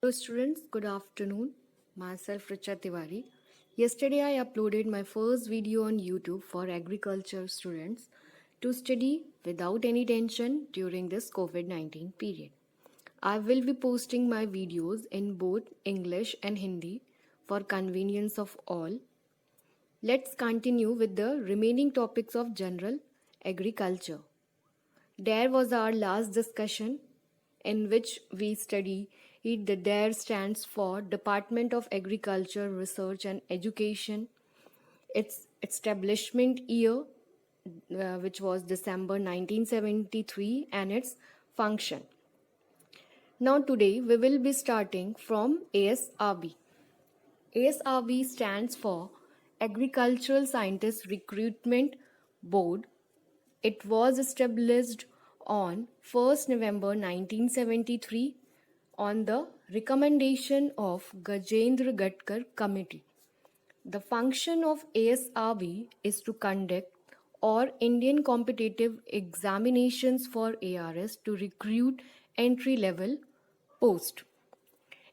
Hello students, good afternoon. Myself Richa Tiwari. Yesterday I uploaded my first video on YouTube for agriculture students to study without any tension during this COVID-19 period. I will be posting my videos in both English and Hindi for convenience of all. Let's continue with the remaining topics of general agriculture. There was our last discussion in which we study it. The DARE stands for Department of Agriculture, Research and Education. Its establishment year, which was December 1973, and its function. Now today we will be starting from ASRB. ASRB stands for Agricultural Scientist Recruitment Board. It was established on 1st November 1973 on the recommendation of Gajendra Gatkar Committee. The function of ASRB is to conduct all Indian competitive examinations for ARS to recruit entry-level post.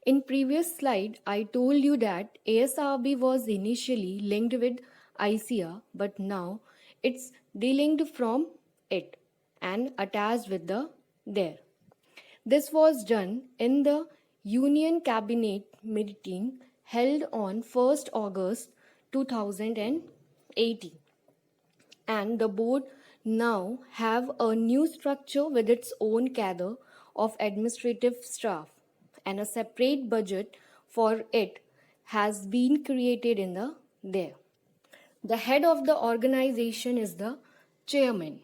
In previous slide, I told you that ASRB was initially linked with ICA, but now it's delinked from it and attached with the DARE. This was done in the Union Cabinet meeting held on 1st August 2018, and the board now have a new structure with its own cadre of administrative staff, and a separate budget for it has been created in the there. The head of the organization is the chairman.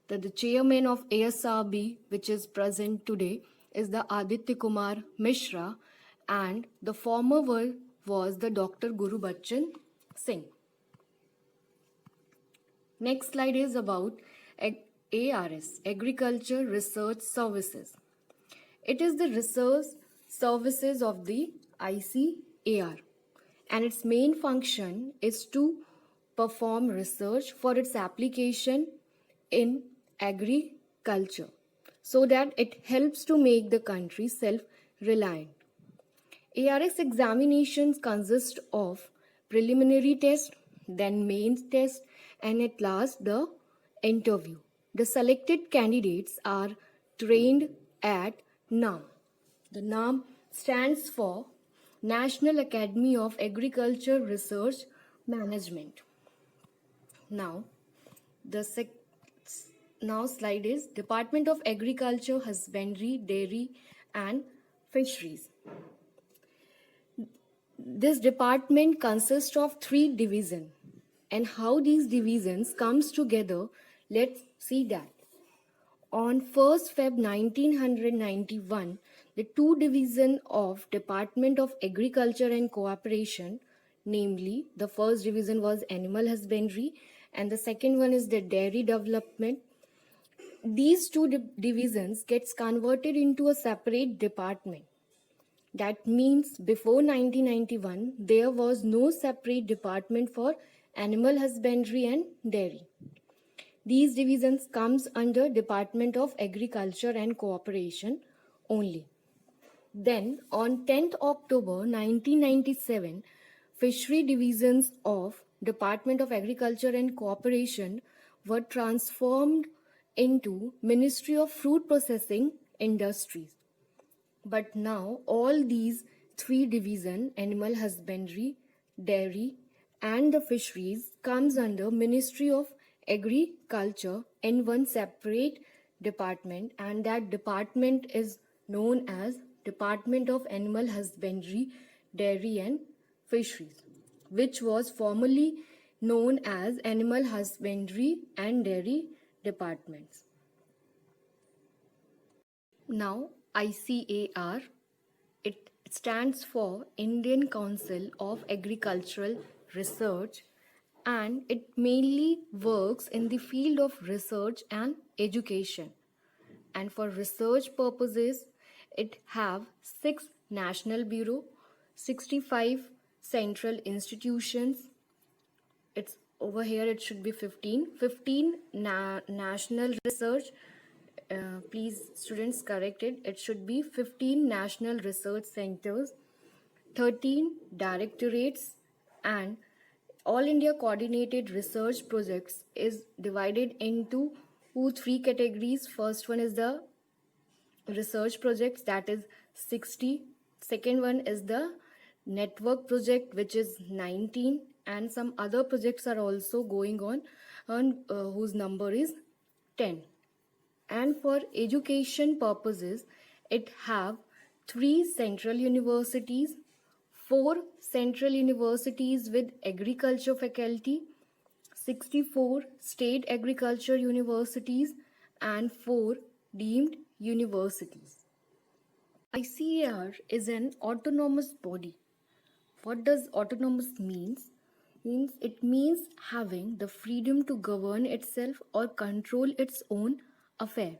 The chairman of ASRB, which is present today, is the Aditya Kumar Mishra, and the former was the Dr. Guru Bachan Singh. Next slide is about ARS, Agriculture Research Services. It is the research services of the ICAR, and its main function is to perform research for its application in agriculture so that it helps to make the country self-reliant. ARS examinations consist of preliminary test, then main test, and at last the interview. The selected candidates are trained at NAM. The NAM stands for National Academy of Agriculture Research Management. Now, the slide is Department of Agriculture, Husbandry, Dairy and Fisheries. This department consists of 3 divisions, and how these divisions comes together, let's see that. On 1st Feb 1991, the 2 divisions of Department of Agriculture and Cooperation, namely the first division was Animal Husbandry and the second one is the Dairy Development. These 2 divisions gets converted into a separate department. That means before 1991, there was no separate department for Animal Husbandry and Dairy. These divisions comes under Department of Agriculture and Cooperation only. Then on 10th October 1997, fishery divisions of Department of Agriculture and Cooperation were transformed into Ministry of Fruit Processing Industries. But now all these 3 divisions, Animal Husbandry, Dairy and the Fisheries, comes under Ministry of Agriculture in one separate department, and that department is known as Department of Animal Husbandry, Dairy and Fisheries, which was formerly known as Animal Husbandry and Dairy Departments. Now ICAR, it stands for Indian Council of Agricultural Research, and it mainly works in the field of research and education. And for research purposes, it have 6 national bureau, 65 central institutions. It's over here, it should be 15 national research please students correct it. It should be 15 national research centers, 13 directorates, and all India coordinated research projects is divided into three categories. First one is the research projects, that is 60. Second one is the network project, which is 19, and some other projects are also going on whose number is 10. And for education purposes, it have 3 central universities, 4 central universities with agriculture faculty, 64 state agriculture universities, and 4 deemed universities. ICAR is an autonomous body. What does autonomous means? It means having the freedom to govern itself or control its own affair.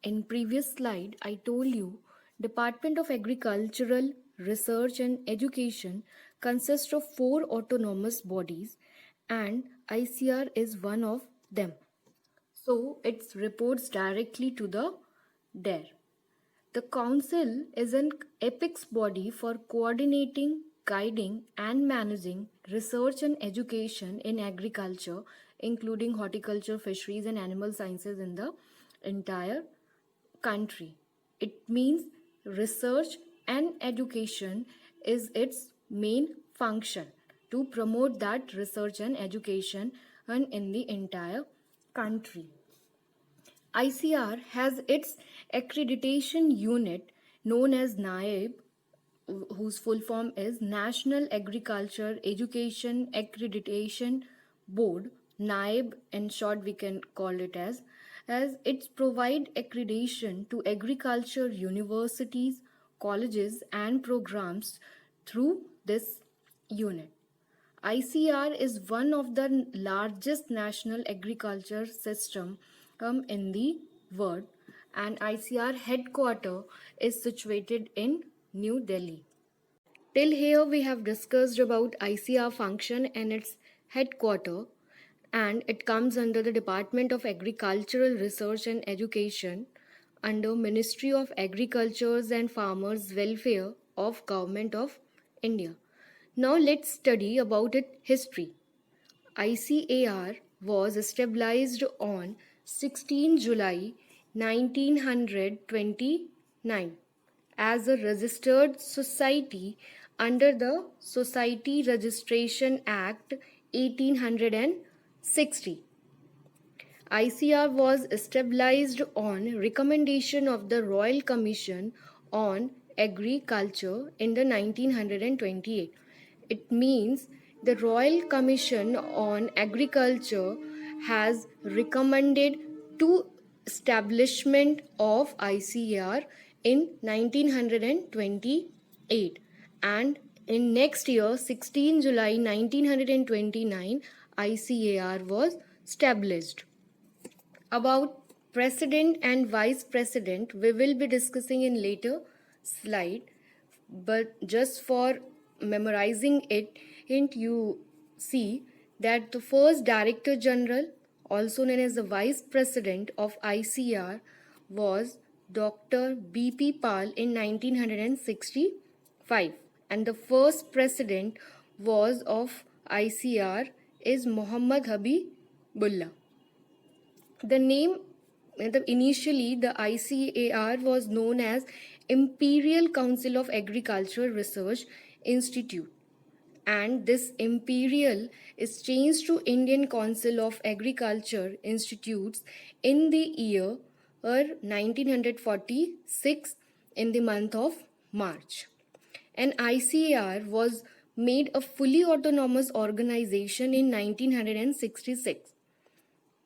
In previous slide, I told you Department of Agricultural Research and Education consists of 4 autonomous bodies, and ICR is one of them. So it reports directly to the DARE. The council is an apex body for coordinating, guiding, and managing research and education in agriculture, including horticulture, fisheries, and animal sciences in the entire country. It means research and education is its main function to promote that research and education in the entire country. ICR has its accreditation unit known as NAEB, whose full form is National Agriculture Education Accreditation Board. NAEB, in short, we can call it as it provide accreditation to agriculture universities, colleges, and programs through this unit. ICR is one of the largest national agriculture system in the world, and ICR headquarter is situated in New Delhi. Till here we have discussed about ICR function and its headquarter, and it comes under the Department of Agricultural Research and Education under Ministry of Agriculture and Farmers Welfare of Government of India. Now let's study about its history. ICAR was established on 16 July 1929 as a registered society under the Society Registration Act 1860. ICR was established on recommendation of the Royal Commission on Agriculture in the 1928. It means the Royal Commission on Agriculture has recommended to establishment of ICAR in 1928, and in next year 16 July 1929 ICAR was established. About president and vice president we will be discussing in later slide, but just for memorizing it, you see that the first Director General, also known as the Vice President of ICR, was Dr. B.P. Pal in 1965, and the first President was of ICR is Muhammad Habibullah. The name, initially the ICAR was known as Imperial Council of Agricultural Research Institute, and this Imperial is changed to Indian Council of Agriculture Institutes in the year 1946 in the month of March. And ICAR was made a fully autonomous organization in 1966.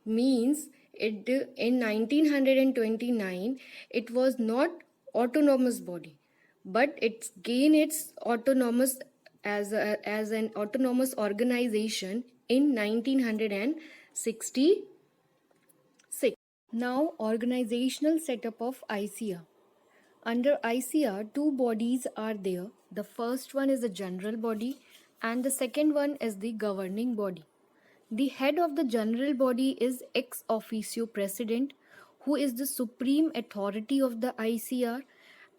Means it in 1929 it was not autonomous body, but it gained its autonomous as an autonomous organization in 1966. Now, organizational setup of ICR. Under ICR, 2 bodies are there. The first one is the general body, and the second one is the governing body. The head of the general body is ex officio president, who is the supreme authority of the ICR,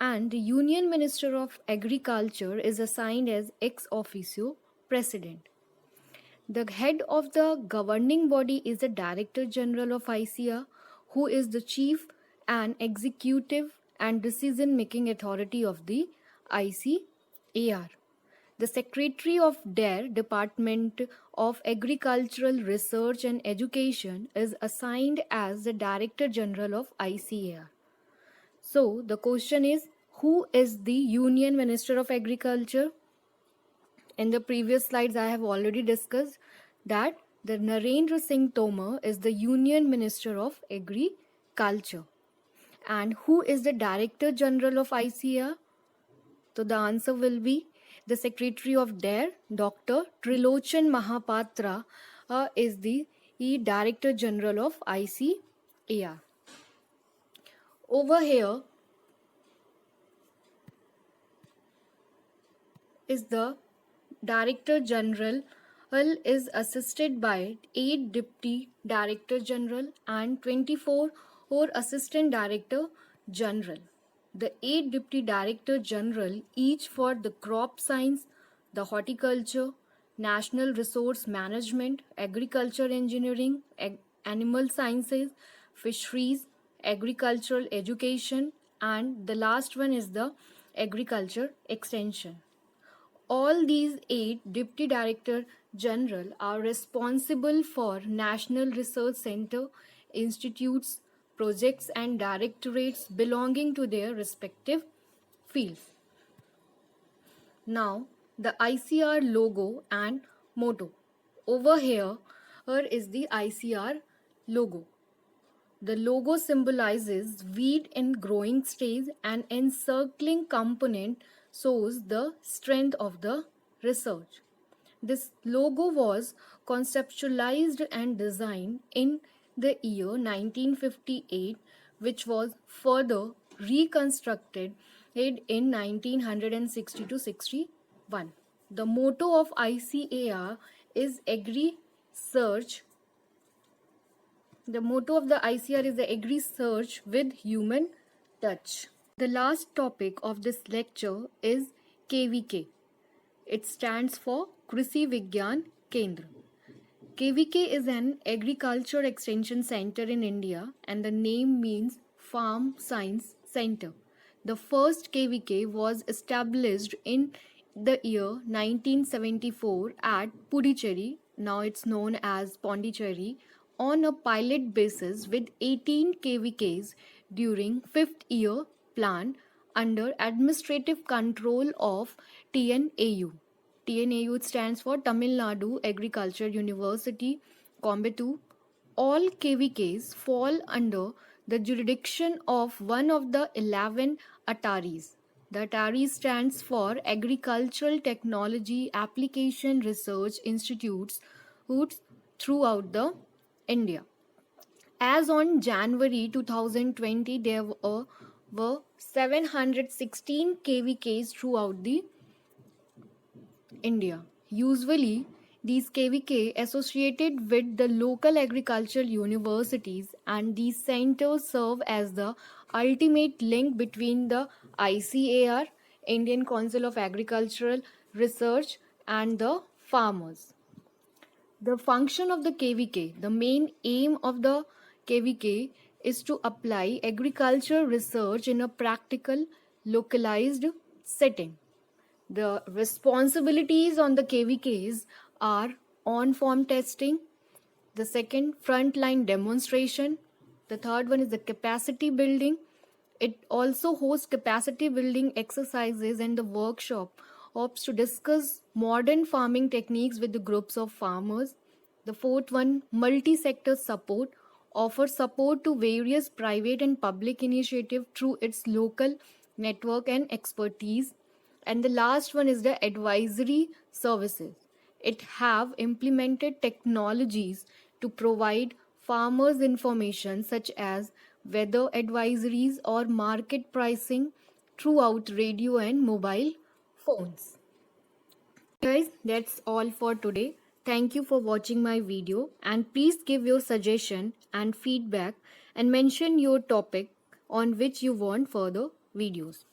and the Union Minister of Agriculture is assigned as ex officio president. The head of the governing body is the Director General of ICR, who is the chief and executive and decision making authority of the ICAR. The Secretary of DARE, Department of Agricultural Research and Education, is assigned as the Director General of ICAR. So, the question is, who is the Union Minister of Agriculture? In the previous slides, I have already discussed that the Narendra Singh Tomar is the Union Minister of Agriculture. And who is the Director General of ICAR? So the answer will be the Secretary of DARE, Dr. Trilochan Mahapatra, is the Director General of ICAR. Over here is the Director General is assisted by 8 Deputy Director General and 24 or Assistant Director General. The 8 Deputy Director General, each for the crop science, the horticulture, national resource management, agriculture engineering, animal sciences, fisheries, agricultural education, and the last one is the agriculture extension. All these 8 Deputy Director General are responsible for National Research Center, institutes, projects and directorates belonging to their respective fields. Now, the ICR logo and motto. Over here is the ICR logo. The logo symbolizes weed in growing stage and encircling component shows the strength of the research. This logo was conceptualized and designed in the year 1958, which was further reconstructed in 1960 to 61. The motto of ICAR is Agri Search. The motto of the ICR is the Agri Search with Human Touch. The last topic of this lecture is KVK. It stands for Krishi Vigyan Kendra. KVK is an agriculture extension center in India and the name means Farm Science Center. The first KVK was established in the year 1974 at Puducherry, now it's known as Pondicherry, on a pilot basis with 18 KVKs during 5th year plan under administrative control of TNAU. TNAU stands for Tamil Nadu Agriculture University, Coimbatore. All KVKs fall under the jurisdiction of one of the 11 ATARIs. The ATARI stands for Agricultural Technology Application Research Institutes throughout the India. As on January 2020, there were 716 KVKs throughout the India. Usually, these KVK associated with the local agricultural universities and these centers serve as the ultimate link between the ICAR, Indian Council of Agricultural Research, and the farmers. The function of the KVK, the main aim of the KVK is to apply agricultural research in a practical, localized setting. The responsibilities on the KVKs are on-farm testing, the second frontline demonstration, the third one is the capacity building. It also hosts capacity building exercises and the workshop to discuss modern farming techniques with the groups of farmers. The fourth one, multi-sector support, offers support to various private and public initiatives through its local network and expertise. And the last one is the advisory services. It have implemented technologies to provide farmers information such as weather advisories or market pricing throughout radio and mobile phones. Guys, that's all for today. Thank you for watching my video and please give your suggestion and feedback and mention your topic on which you want further videos.